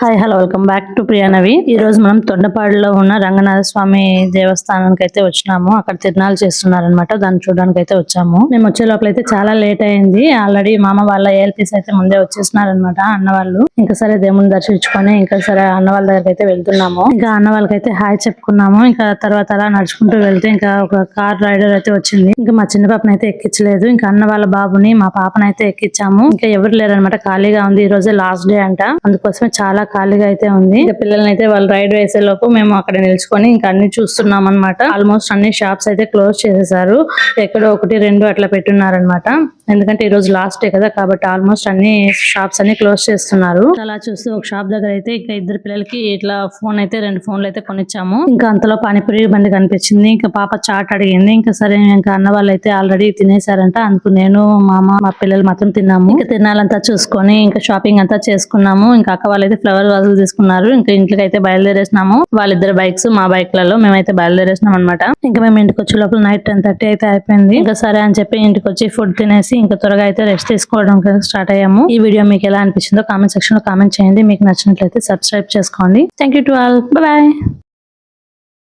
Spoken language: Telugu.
Hi hello welcome back to Priyanavi. ఈ రోజు మనం తొండపాడులో ఉన్న రంగనాథ స్వామి దేవస్థానానికి అయితే వచ్చినాము. అక్కడ తిరునాలు చేస్తున్నారనమాట. దాన్ని చూడడానికి అయితే వచ్చాము. మేము వచ్చే లోపల అయితే చాలా లేట్ అయింది. ఆల్రెడీ మామ వాళ్ళ ఏఎల్పీస్ అయితే ముందే వచ్చేస్తున్నారనమాట. అన్న వాళ్ళు ఇంకా సరే దేవుని దర్శించుకొని ఇంకా సరే అన్న వాళ్ళ దగ్గరికి అయితే వెళ్తున్నాము. ఇంకా అన్న వాళ్ళకైతే హాయ్ చెప్పుకున్నాము. ఇంకా తర్వాత అలా నడుచుకుంటూ వెళ్తే ఇంకా ఒక కార్ రైడర్ అయితే వచ్చింది. ఇంకా మా చిన్న పాపను అయితే ఎక్కించలేదు. ఇంకా అన్న వాళ్ళ బాబుని మా పాపను అయితే ఎక్కించాము. ఇంకా ఎవరు లేరనమాట, ఖాళీగా ఉంది. ఈ రోజే లాస్ట్ డే అంట, అందుకోసమే చాలా ఖాళీగా అయితే ఉంది. ఇంకా పిల్లల్ని అయితే వాళ్ళు రైడ్ వేసే లోపు మేము అక్కడ నిల్చుకొని ఇంకా అన్ని చూస్తున్నాం అనమాట. ఆల్మోస్ట్ అన్ని షాప్స్ అయితే క్లోజ్ చేసేసారు. ఎక్కడో ఒకటి రెండు అట్లా పెట్టున్నారనమాట. ఎందుకంటే ఈ రోజు లాస్ట్ డే కదా, కాబట్టి ఆల్మోస్ట్ అన్ని షాప్స్ అన్ని క్లోజ్ చేస్తున్నారు. అలా చూస్తూ ఒక షాప్ దగ్గర అయితే ఇంకా ఇద్దరు పిల్లలకి ఇట్లా ఫోన్ అయితే 2 ఫోన్లు అయితే కొనిచ్చాము. ఇంకా అంతలో పానీపూరి బండి కనిపించింది. ఇంకా పాప చాట్ అడిగింది. ఇంకా సరే ఇంకా అన్న వాళ్ళు అయితే ఆల్రెడీ తినేసారంట. అందుకు నేను మా పిల్లలు మాత్రం తిన్నాము. ఇంకా తినాలంతా చూసుకొని ఇంకా షాపింగ్ అంతా చేసుకున్నాము. ఇంకా అక్క వాళ్ళైతే ఫ్లవర్ వాజులు తీసుకున్నారు. ఇంకా ఇంట్లోకి అయితే బయలుదేరేసినాము. వాళ్ళిద్దరు బైక్స్ మా బైక్లలో మేమైతే బయలుదేరేసినాం అనమాట. ఇంకా మేము ఇంటికి వచ్చే లోపల నైట్ 10:30 అయితే అయిపోయింది. ఇంకా సరే అని చెప్పి ఇంటికి వచ్చి ఫుడ్ తినేసి ఇంకా త్వరగా అయితే రెస్ట్ తీసుకోవడం స్టార్ట్ అయ్యాము. ఈ వీడియో మీకు ఎలా అనిపించిందో కామెంట్ సెక్షన్ లో కామెంట్ చేయండి. మీకు నచ్చినట్లయితే సబ్స్క్రైబ్ చేసుకోండి. Thank you to all. By.